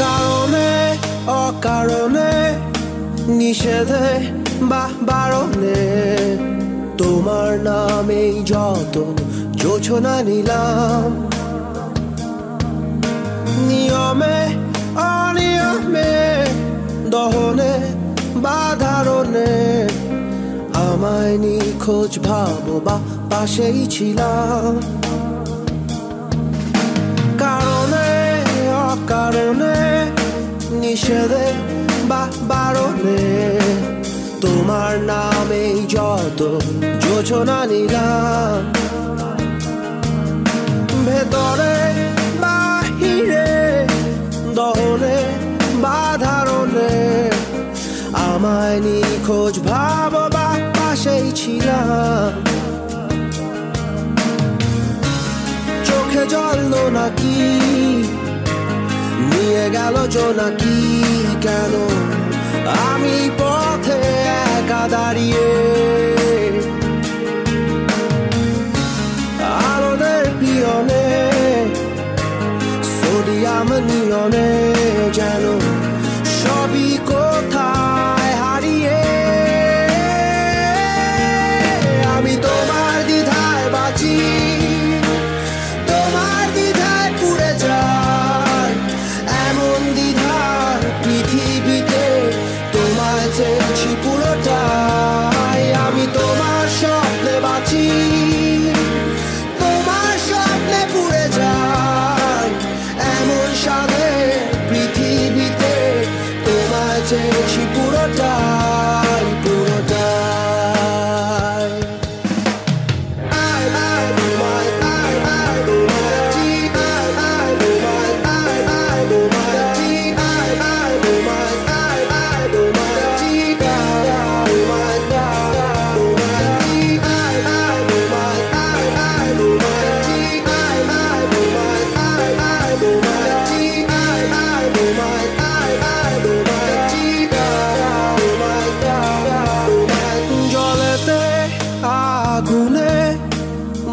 কারণে অকারণে নিষেধে বা বারণে তোমার নামেই যত যোছনা নিলাম, নিয়মে অনিয়মে দহনে বা ধারণে আমায় নিখোঁজ ভাবো বা পাশেই ছিলাম। কারণে অকারণে নিষেধে বা বারণে তোমার নামেই যত যোছনা নিলাম, ভেতরে বাহিরে দহনে বা ধারণে আমায় নিখোঁজ ভাবো বা পাশেই ছিলাম। চোখে জল নাকি নিয়ে গেল জোনাকি, কেন আমি পথে একা দাঁড়িয়ে আলোদের পিয়নে সোডিয়াম নিয়নে যেন সবই কোথায় হারিয়ে। আমি তোমার দ্বিধায় বাঁচি, তোমার দ্বিধায় পুড়ে যাই, এমন দ্বিধার পৃথিবীতে তোমায় চেয়েছি পুরোটাই। আমি তোমার স্বপ্নে বাঁচি, তোমার স্বপ্নে পুড়ে যাই, এমন সাধে পৃথিবীতে তোমায় চেয়েছি পুরোটাই পুরোটাই।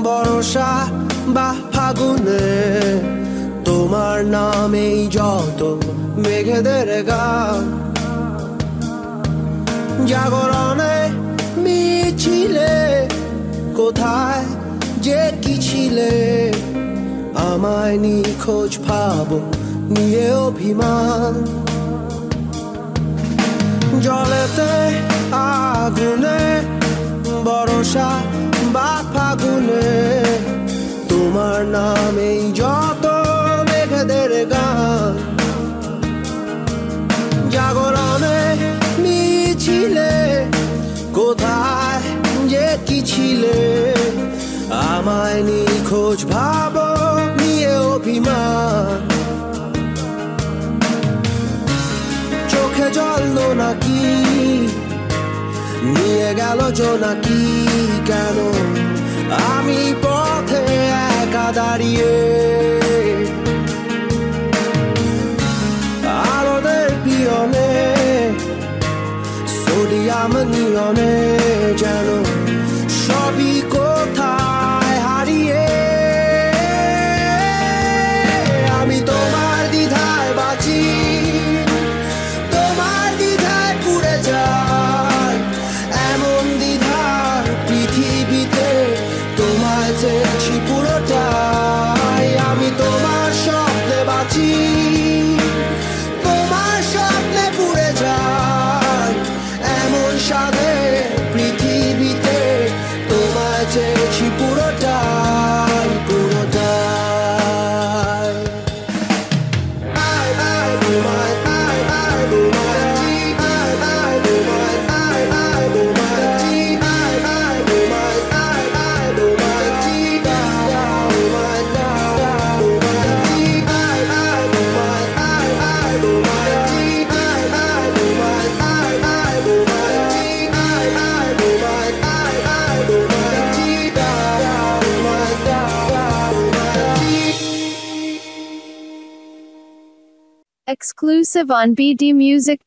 বর্ষা বা ফাগুনে তোমার নামেই যত মেঘেদের গান, জাগরণে মিছিলে কোথায় যে কি ছিলে আমায় নিখোঁজ ভাবো নিয়ে অভিমান। জলেতে আগুনে বর্ষা বা ফাগুনে তোমার নামেই যত মেঘেদের গান, জাগরণে মিছিলে কোথায় যে কি ছিলে আমায় নিখোঁজ ভাবো নিয়ে অভিমান। চোখে জল নাকি নিয়ে গেল জোনাকি, কেন আমি পথে একা দাঁড়িয়ে আলোদের পিয়নে সোডিয়াম নিয়নে যেন সবই কোথায় হারিয়ে। আমি তোমার দ্বিধায় বাঁচি, তোমার দ্বিধায় পুড়ে যাই, এমন দ্বিধার পৃথিবীতে তোমায় চেয়েছি পুরোটাই। আমি তোমার স্বপ্নে বাঁচি, তোমার স্বপ্নে পুড়ে যাই, এমন সাধে পৃথিবীতে তোমায় চেয়েছি পুরোটাই পুরোটাই। Exclusive on bdmusic.mobi.